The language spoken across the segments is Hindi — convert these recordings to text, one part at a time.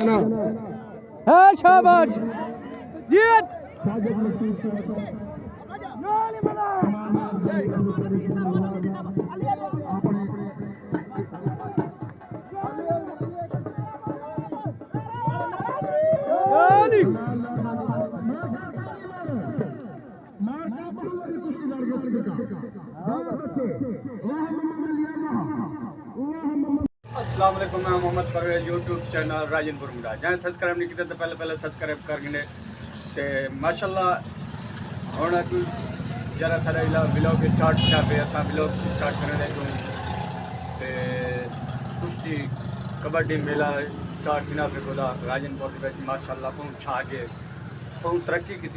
है शाबाश जीत अस्सलाम वालेकुम, मैं मोहम्मद परवेज यूट्यूब चैनल राजनपुर मुंडा जहाँ सब्सक्राइब नहीं किया तो पहले सब्सक्राइब करने ते माशाल्लाह हुण कोई जरा सारा ब्लॉग स्टार्ट किया पे असां ब्लॉग स्टार्ट करने लगे ते कुश्ती कबड्डी मेला स्टार्ट किया पे खुदा राजनपुर के माशाल्लाह बहुत छा के बहुत तरक्की की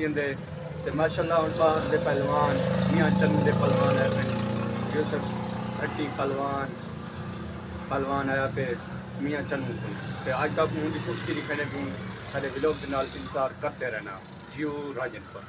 ते माशाल्लाह हुण बाहर दे पहलवान मियां चंद दे पहलवान है यूसुफ हट्टी पहलवान आया पे मियाँ चन्नू तो आज तक उनकी कुश्ती दिखाने भी सारे व्लॉग के नाल इंतजार करते रहना जियो राजनपुर।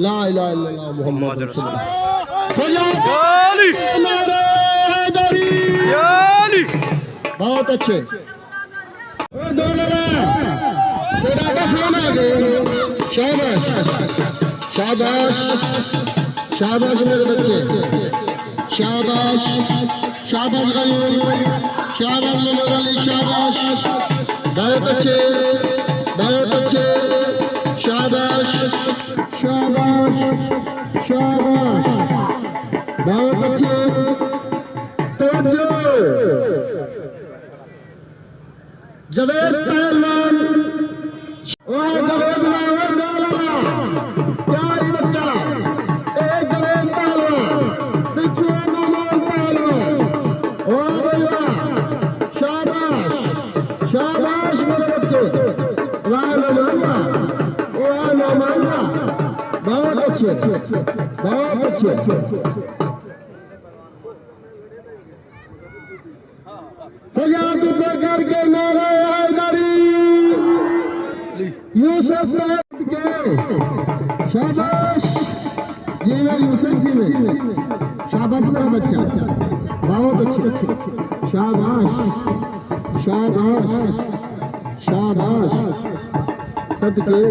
ला इलाहा इल्लल्लाह मुहम्मद रसूलुल्लाह। बहुत अच्छे तेरा का फोन आ गए। शाबाश शाबाश शाबाश मेरे बच्चे, शाबाश शाबाश गयूर, शाबाश मनोर अली, शाबाश बहुत अच्छे शाबाश शाबाश शाबाश बहुत अच्छे। जवेद पहलवान जवेद क्या ही बच्चा एक जवेद पहलवान पिछू नौमान पहलवान ओ भैया शाबाश शाबाश मेरे बच्चे, वाह नौमाना बहुत अच्छे बहुत अच्छे। सजाद करके नारा हैदरी यूसुफ के शाबाश जी में यूसुफ जी में शाबाश मेरा बच्चा बहुत अच्छे शाबाश शाबाश शाबाश सदके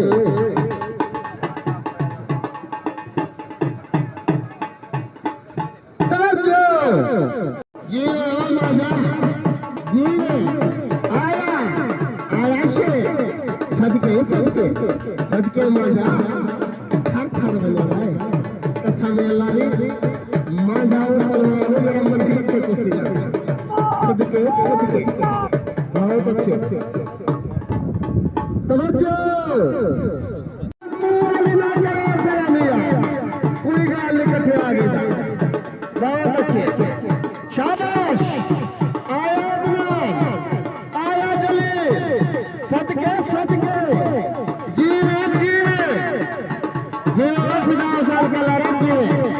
जी जी आया आया से सदके सदके सदके मजा हर हर बने भाई कसम अल्लाह ने मजा और बलवान मेरा मन करते कुश्ती सदके सदके बहुत अच्छे तवज्जो अच्छे शाबाश आया अदनान आया जली सदके सदके जीवे जीवे जीवे खुदा साल का लड़ा जीवे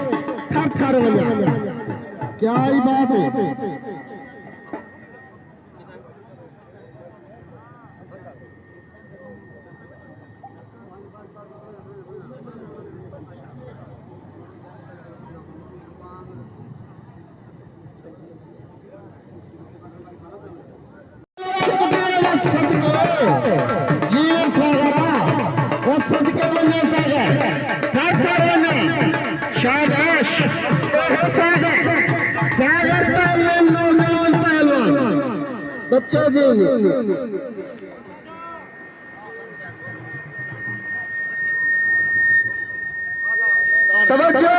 थर थर बजा क्या ही बात है जीवन सागरा वो सदके बने सागर थर बने शाबाश सागर सागर पहलवान नौजवान पहलवान बच्चे जी तवज्जो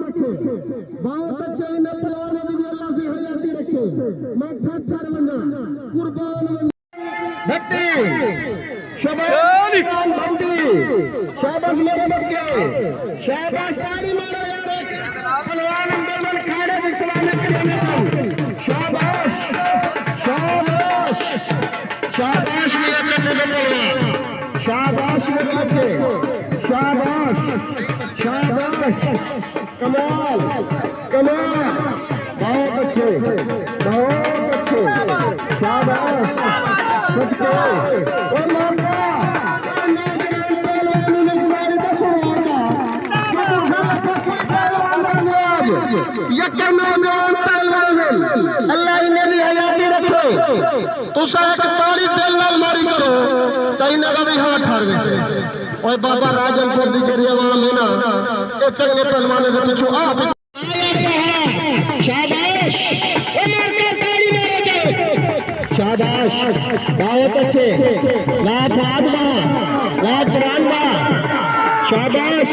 बहुत अच्छे इन्हें पहलवान भी अल्लाह से हयाती रखे मैं थर बना कुर्बान भट्टी शाबाश भट्टी शाबाश मेरे बच्चे शाबाश ताड़ी मारो यार पहलवान अंदर खाड़े इस्लामिक शाबाश शाबाश शाबाश मेरे चंदू पहलवान शाबाश मेरे बच्चे शाबाश शाबाश कमाल कमाल बहुत अच्छे शाबाश सदके और मारका नौजवान पहलवान ने गुनारी का सुनाया कोई पहलवान नहीं आज यक्का नौजवान पहलवान अल्लाह इन्हें भी हयाती रखे तुसा एक ताड़ी दिल नाल मारी करो कहीं ना कभी हाथ ठारवे से और बाबा राजनपुर दी जरी आवाम है ना ये चंगे पहलवान के पीछे आप शाबाश उमर का ताली मारो जाओ शाबाश बहुत अच्छे वाह फादमा वाह कुरानबा शाबाश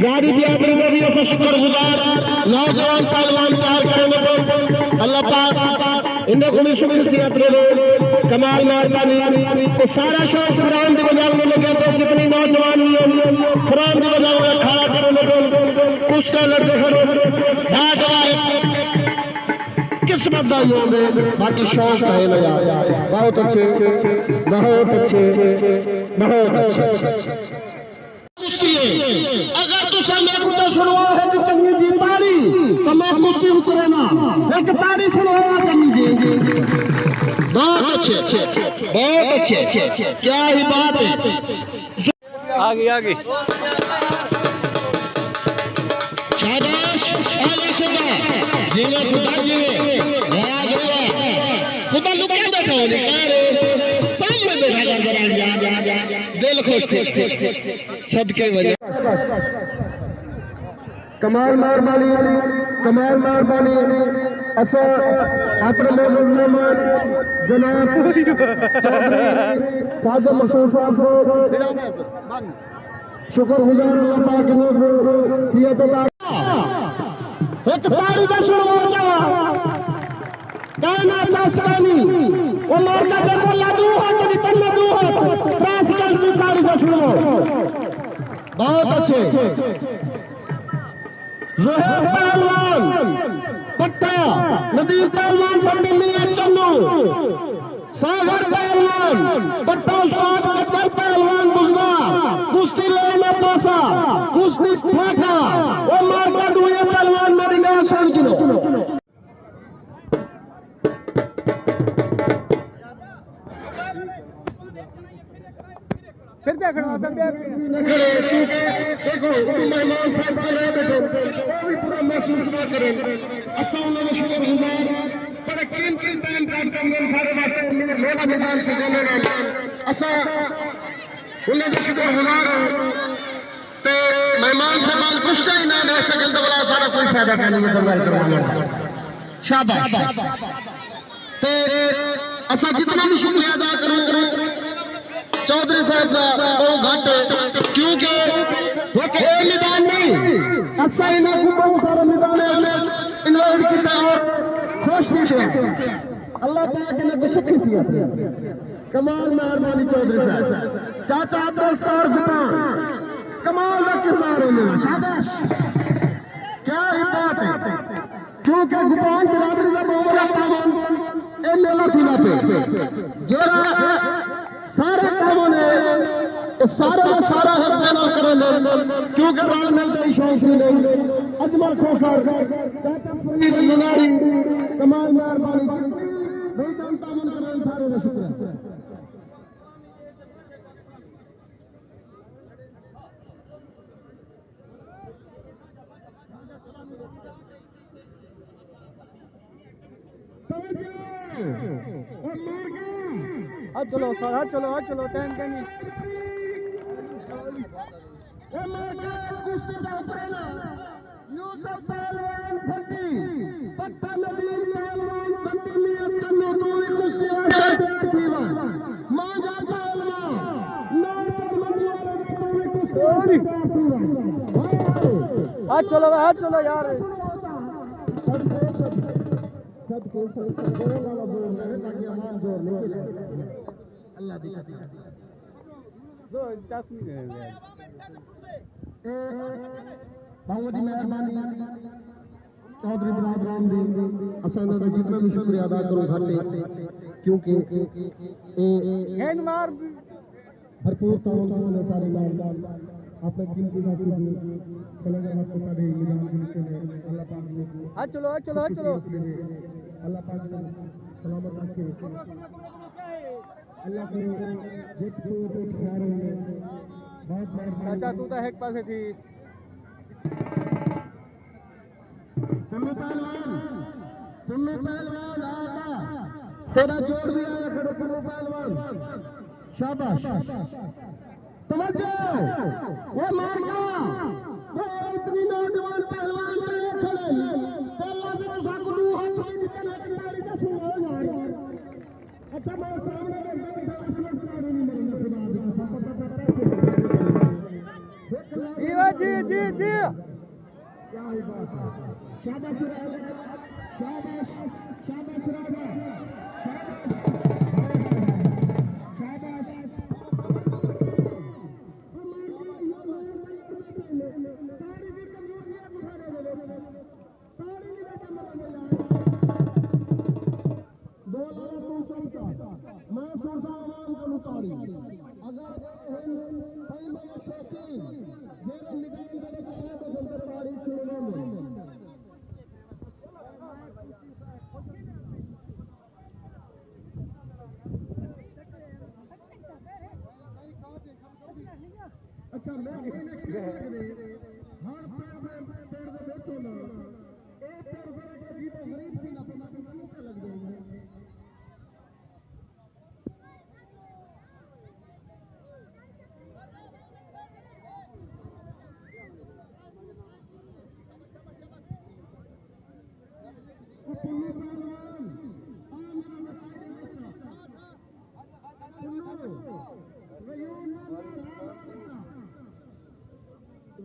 गाड़ी बियादरी में भी ऐसा शुक्रगुजार नौजवान पहलवान तैयार करने को अल्लाह पाक इन्हें को भी शुक्र सियात रे कमाल मारबानी तो सारा शौक फराम दी बजाव में लगे तो जितनी नौजवान भी है फराम दी बजाव में खड़ा करने को कुश्ता लड़ते खड़े भाग किस्मत दा होंगे बाकी शौक है ना यार बहुत अच्छे बहुत अच्छे बहुत अच्छे अगर तुसा मैं कुछ सुनवा है कि चंगी जी ताड़ी तो मैं कुश्ती उतरे ना एक ताड़ी सुनवा चंगी जी बहुत अच्छे क्या ही बात है आगे आगे शाबाश आला खुदा जीवे खुदा जीवे वाह वाह खुदा लुके बैठा हो निकारे सामने बैठा कर जरा यार दिल खुश सदके वजह कमाल मारबानी ऐसा अपने मेहमान जनाब चौधरी साजद मशहूर साहब को शुक्रगुजार अल्लाह पाक ने सियत अता एक ताड़ी का शुरू हो जा गाना चासकानी वो मारका देखो लादू हाथ नहीं तन्ना दू हाथ त्रास का ताड़ी का शुरू बहुत अच्छे जोहर पहलवान पट्टा नदीम पहलवान पंडित मियां चन्नू सागर पहलवान पट्टा उस्ताद कच्चर पहलवान बुजदा कुश्ती लेने पासा कुश्ती फाटा वो मारका दुए पहलवान मेरी ना छोड़ दिलो फिर क्या खड़ा सब देखो मेहमान साहब आ रहे बैठे वो भी पूरा महसूस ना करें अस्सलाम वालेकुम शुक्रगुजार बड़े कीमती टाइम काट कर मेरे सारे वास्ते मेरा मैदान से देने वाले असा उन्हें शुक्रगुजार हो तो मेहमान साहब कुछ ही ना ले सकन तो बड़ा सारा कोई फायदा कर लिए दरबार करवाना शाबाश ते अच्छा जितना भी शुक्रिया अदा करूं चौधरी साहब का वो घट क्योंकि वो मैदान नहीं अच्छा इन्हें को बहुत सारा मैदान है इन्वाइट किया और खुश भी थे अल्लाह पाक ने को सुखी सी कमाल मेहरबानी चौधरी साहब चाचा अब्दुल स्टार गुपान कमाल का किरदार होने शाबाश क्या ही बात है क्योंकि गुपान बिरादरी का बहुत बड़ा तावन ए मेला थी ना पे जेरा सारे कामों ने सारे का सारा हक देना करेंगे क्योंकि राल मिलते ही शौक नहीं अजमल खोखर चाचा फरीद लुनारी कमाल मेहरबानी भाई जनता मन करें सारे का शुक्र आज चलो सर आज चलो टाइम का नहीं कुश्ती का उपरेला यूसुफ पहलवान भट्टी पट्टा नदीम पहलवान भट्टी में चन्नो दोवी कुश्ती आठीवन माजा पहलवान नौ पर मंडी वाले दोवी कुश्ती आज चलो यार सदके जोर वाला जोर लगे ताकि हमारा जोर निकले अल्लाह दी कसम जो 10 मिनट बहुत ही मेहरबानी चौधरी बिरादरान दी असाना का जितना भी शुक्रिया अदा करूं घाटे क्योंकि हैंड मार भरपूर ताउन ने सारे नाम आपने कीमती का कलंगर आपको सारे निजाम के लिए अल्लाह पाक ने आज चलो अल्लाह पाक ने सलामत रखे अल्लाह करे जित को प्यारे में बहुत चाचा तू तो एक पासे थी तुम्हें पहलवान आका तेरा जोड़ भी आया करो तुम्हें पहलवान शाबाश तवज्जो वो मारका वो इतनी नौजवान पहलवान पे खड़े तेला से तो साकू दू हाथ में जितना ताली का सुनो यार अच्छा मैं सामने बैठा नहीं मरना खुदा का जी क्या ही बात है शाबाश शाबाश शाबाश राजा अच्छा मैं हर पेड़ दे बैठो ना एक पेड़ जरा का जीवो गरीब की ना पता नहीं क्या लग जाएगा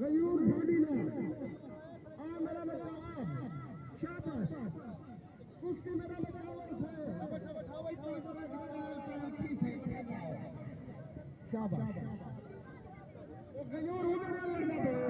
गयूर बॉडी ने मेरा बच्चा शाबाश कुश्ती मेरा बच्चा शाबाश गयूर उधर लग जाते